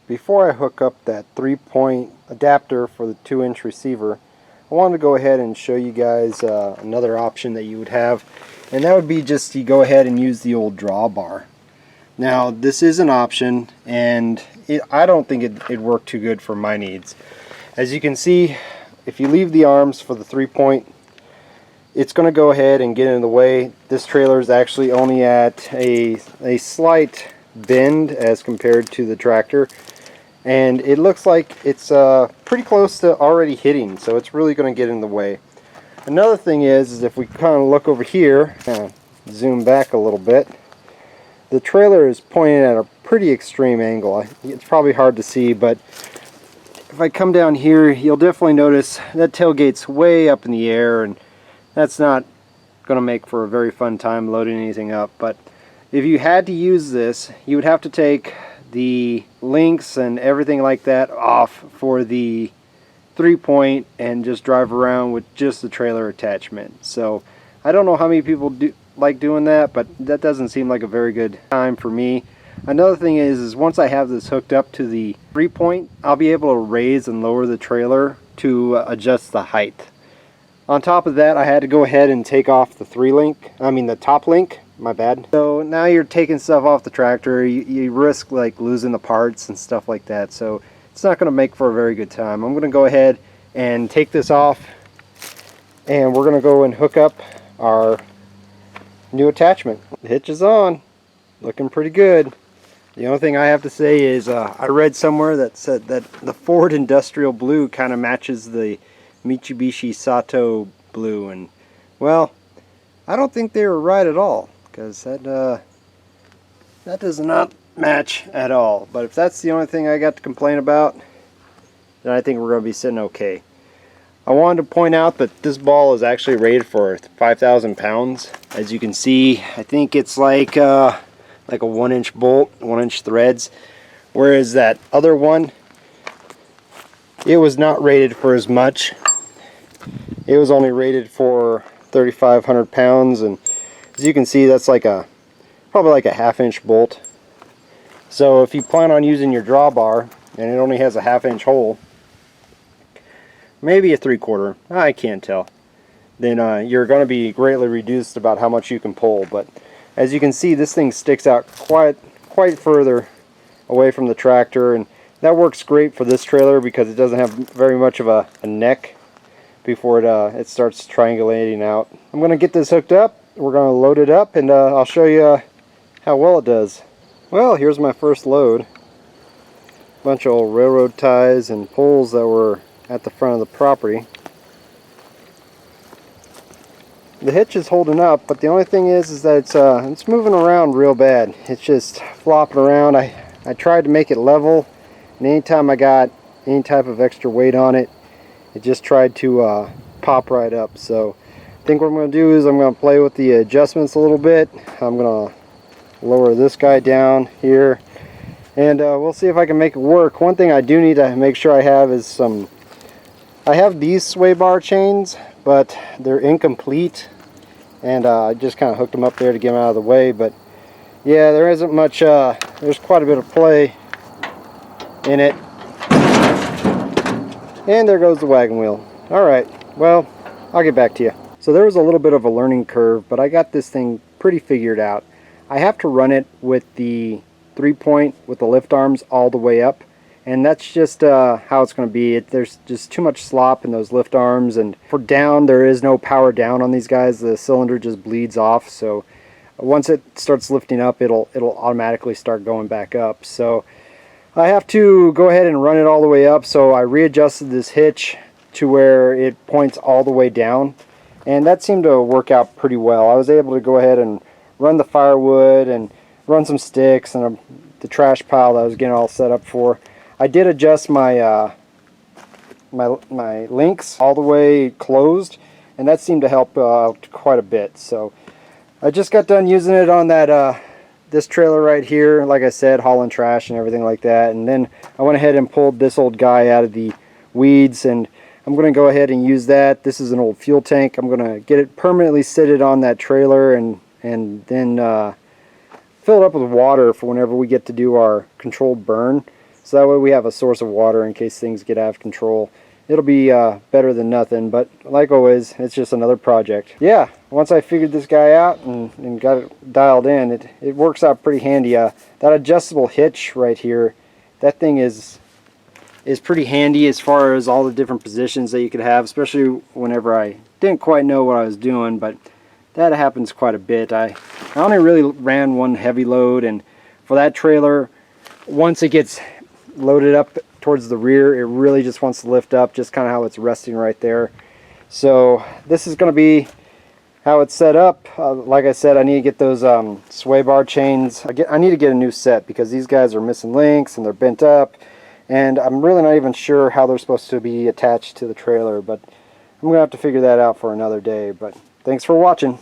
Before I hook up that 3-point adapter for the 2-inch receiver, I wanted to go ahead and show you guys another option that you would have, and that would be just to go ahead and use the old drawbar. Now this is an option, and I don't think it'd work too good for my needs. As you can see, if you leave the arms for the 3-point, it's going to go ahead and get in the way. This trailer is actually only at a slight bend as compared to the tractor, and it looks like it's pretty close to already hitting, so it's really going to get in the way. Another thing is if we kind of look over here, zoom back a little bit, the trailer is pointing at a pretty extreme angle. It's probably hard to see, but if I come down here, you'll definitely notice that tailgate's way up in the air, and that's not going to make for a very fun time loading anything up. But if you had to use this, you would have to take the links and everything like that off for the 3-point and just drive around with just the trailer attachment. So I don't know how many people like doing that, but that doesn't seem like a very good time for me. Another thing is once I have this hooked up to the 3-point, I'll be able to raise and lower the trailer to adjust the height. On top of that, I had to go ahead and take off the top link, my bad. So now you're taking stuff off the tractor, you risk like losing the parts and stuff like that, so it's not going to make for a very good time. I'm going to go ahead and take this off, and we're going to go and hook up our new attachment. The hitch is on, looking pretty good. The only thing I have to say is I read somewhere that said that the Ford Industrial Blue kind of matches the Mitsubishi Sato blue, and well, I don't think they were right at all, because that does not match at all. But if that's the only thing I got to complain about, then I think we're going to be sitting okay. I wanted to point out that this ball is actually rated for 5,000 pounds. As you can see, I think it's like a 1-inch bolt, 1-inch threads, whereas that other one, it was not rated for as much. It was only rated for 3,500 pounds, and as you can see, that's probably like a 1/2-inch bolt. So if you plan on using your drawbar and it only has a 1/2-inch hole, maybe a 3/4, I can't tell, then you're going to be greatly reduced about how much you can pull. But as you can see, this thing sticks out quite further away from the tractor, and that works great for this trailer because it doesn't have very much of a neck before it starts triangulating out. I'm going to get this hooked up, we're going to load it up, and I'll show you how well it does. Well, here's my first load. Bunch of old railroad ties and poles that were at the front of the property. The hitch is holding up, but the only thing is that it's moving around real bad. It's just flopping around. I tried to make it level, and anytime I got any type of extra weight on it, it just tried to pop right up. So I think what I'm going to do is I'm going to play with the adjustments a little bit. I'm going to lower this guy down here, and we'll see if I can make it work. One thing I do need to make sure I have is I have these sway bar chains, but they're incomplete, and I just kind of hooked them up there to get them out of the way. But yeah, there isn't much, there's quite a bit of play in it. And there goes the wagon wheel. Alright, well, I'll get back to you. So there was a little bit of a learning curve, but I got this thing pretty figured out. I have to run it with the 3-point with the lift arms all the way up, and that's just how it's going to be. There's just too much slop in those lift arms, and for down, there is no power down on these guys. The cylinder just bleeds off, so once it starts lifting up, it'll automatically start going back up. So I have to go ahead and run it all the way up, so I readjusted this hitch to where it points all the way down, and that seemed to work out pretty well. I was able to go ahead and run the firewood and run some sticks and the trash pile that I was getting all set up for. I did adjust my my links all the way closed, and that seemed to help out quite a bit. So I just got done using it on that this trailer right here, like I said, hauling trash and everything like that, and then I went ahead and pulled this old guy out of the weeds, and I'm going to go ahead and use that. This is an old fuel tank. I'm going to get it permanently seated on that trailer, and then fill it up with water for whenever we get to do our controlled burn. so that way we have a source of water in case things get out of control. It'll be better than nothing, but like always, it's just another project. Yeah, once I figured this guy out and got it dialed in, it works out pretty handy. That adjustable hitch right here, that thing is pretty handy as far as all the different positions that you could have, especially whenever I didn't quite know what I was doing, but that happens quite a bit. I only really ran one heavy load, and for that trailer, once it gets loaded up towards the rear, it really just wants to lift up, just kind of how it's resting right there. So this is going to be how it's set up. Like I said, I need to get those sway bar chains. I need to get a new set because these guys are missing links and they're bent up, and I'm really not even sure how they're supposed to be attached to the trailer, but I'm gonna have to figure that out for another day. But thanks for watching.